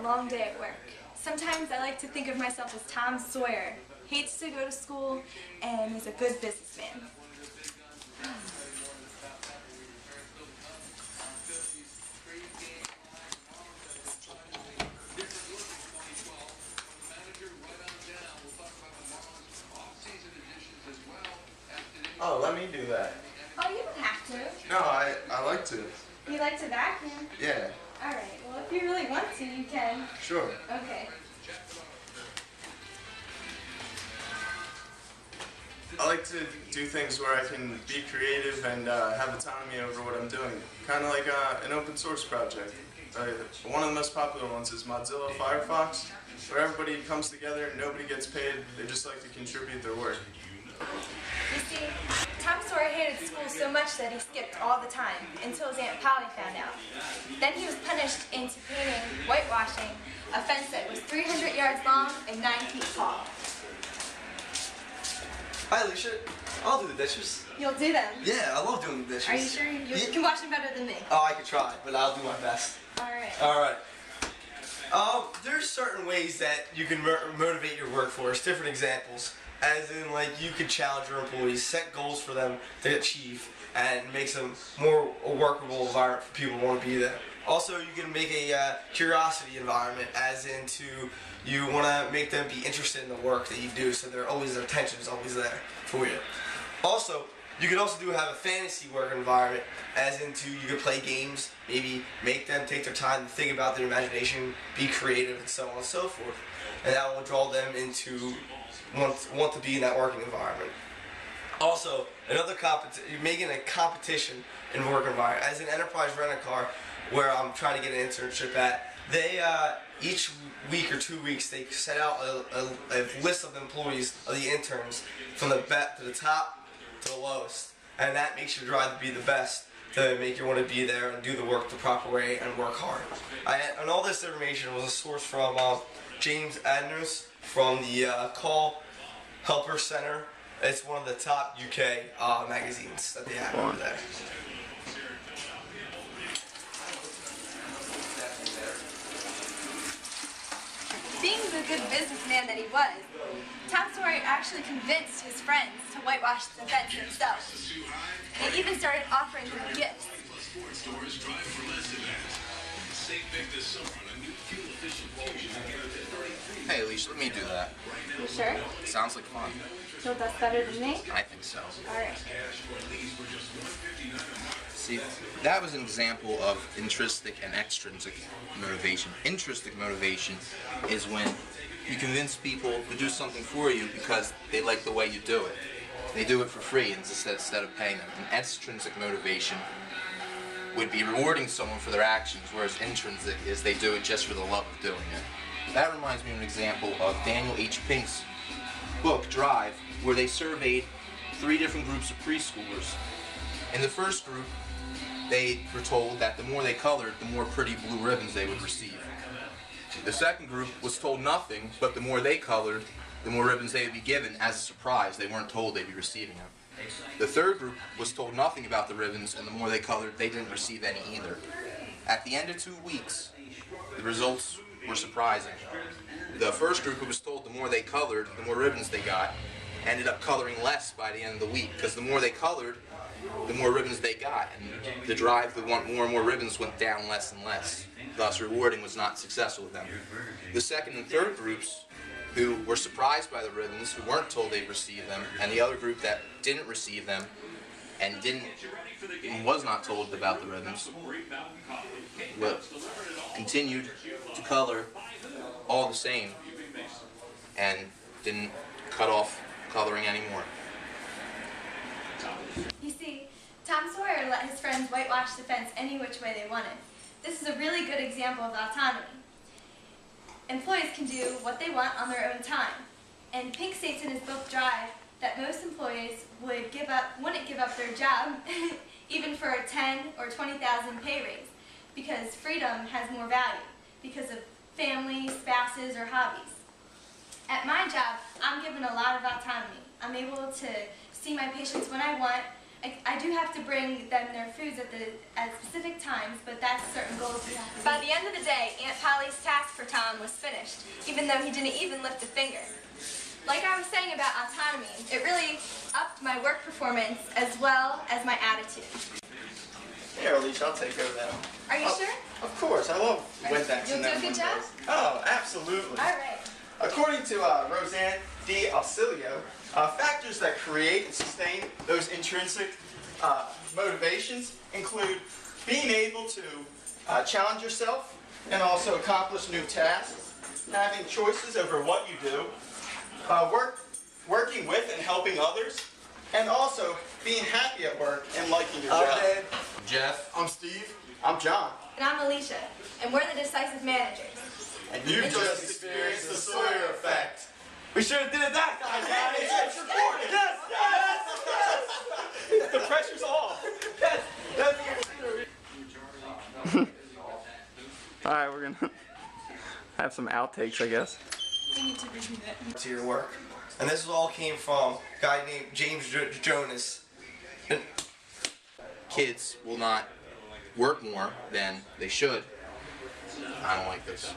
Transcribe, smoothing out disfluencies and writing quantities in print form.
long day at work. Sometimes I like to think of myself as Tom Sawyer. Hates to go to school and is a good businessman. Oh, let me do that. Oh, you don't have to. No, I like to. You like to vacuum? Yeah. Alright, well if you really want to, you can. Sure. Okay. I like to do things where I can be creative and have autonomy over what I'm doing. Kind of like an open source project. One of the most popular ones is Mozilla Firefox, where everybody comes together and nobody gets paid. They just like to contribute their work. You see, Tom Sawyer hated school so much that he skipped all the time until his Aunt Polly found out. Then he was punished into painting, whitewashing, a fence that was 300 yards long and 9 feet tall. Hi, Alicia. I'll do the dishes. You'll do them? Yeah, I love doing the dishes. Are you sure? You can wash them better than me. Oh, I could try, but I'll do my best. Alright. Alright. There's certain ways that you can motivate your workforce, different examples. As in, like, you could challenge your employees, set goals for them to achieve, and makes them more a workable environment for people who want to be there. Also, you can make a curiosity environment, as into you want to make them be interested in the work that you do, so their attention is always there for you. Also, you could also have a fantasy work environment, as into you could play games, maybe make them take their time to think about their imagination, be creative, and so on and so forth. And that will draw them into want to be in that working environment. Also, making a competition in work environment. As an enterprise rent-a-car, where I'm trying to get an internship at, they each week or 2 weeks they set out a list of employees of the interns from the top to the lowest, and that makes you drive to be the best, to make you want to be there and do the work the proper way and work hard. And all this information was a source from James Adners from the Call Helper Center. It's one of the top UK magazines that they have over there. Being the good businessman that he was, Tom Sawyer actually convinced his friends to whitewash the fence himself. They even started offering him gifts. Hey, Alicia, let me do that. You sure? Sounds like fun. So that's better than me? I think so. Alright. See, that was an example of intrinsic and extrinsic motivation. Intrinsic motivation is when you convince people to do something for you because they like the way you do it. They do it for free instead of paying them. And extrinsic motivation would be rewarding someone for their actions, whereas intrinsic is they do it just for the love of doing it. That reminds me of an example of Daniel H. Pink's book, Drive, where they surveyed 3 different groups of preschoolers. In the first group, they were told that the more they colored, the more pretty blue ribbons they would receive. The second group was told nothing, but the more they colored, the more ribbons they would be given as a surprise. They weren't told they'd be receiving them. The third group was told nothing about the ribbons, and the more they colored, they didn't receive any either. At the end of 2 weeks, the results were surprising. The first group who was told the more they colored, the more ribbons they got, ended up coloring less by the end of the week, because the more they colored, the more ribbons they got, and the drive to want more and more ribbons went down less and less. Thus, rewarding was not successful with them. The second and third groups, who were surprised by the ribbons, who weren't told they'd receive them, and the other group that didn't receive them and was not told about the ribbons, continued to color all the same and didn't cut off coloring anymore. You see, Tom Sawyer let his friends whitewash the fence any which way they wanted. This is a really good example of autonomy. Employees can do what they want on their own time. And Pink states in his book Drive that most employees wouldn't give up their job even for a 10 or 20,000 pay raise, because freedom has more value because of family, spouses, or hobbies. At my job, I'm given a lot of autonomy. I'm able to see my patients when I want, I do have to bring them their foods at specific times, but that's certain goals we have to meet. By the end of the day, Aunt Polly's task for Tom was finished, even though he didn't even lift a finger. Like I was saying about autonomy, it really upped my work performance as well as my attitude. Here, Alicia, I'll take over that. Are you sure? Of course, I love Windex. You'll do a good job? Oh, absolutely. All right. According to Roseanne D. Ausilio, factors that create and sustain those intrinsic motivations include being able to challenge yourself and also accomplish new tasks, having choices over what you do, working with and helping others, and also being happy at work and liking your job. Dad. Jeff. I'm Steve. I'm John. And I'm Alicia, and we're the Decisive managers. And you've just experienced the Sawyer effect. We should have did it that time, guys. It's recorded. Yes, yes, yes. The pressure's off. Yes, All right, we're gonna have some outtakes, I guess. We need to review that. To your work. And this all came from a guy named James Jonas. Kids will not work more than they should. I don't like this.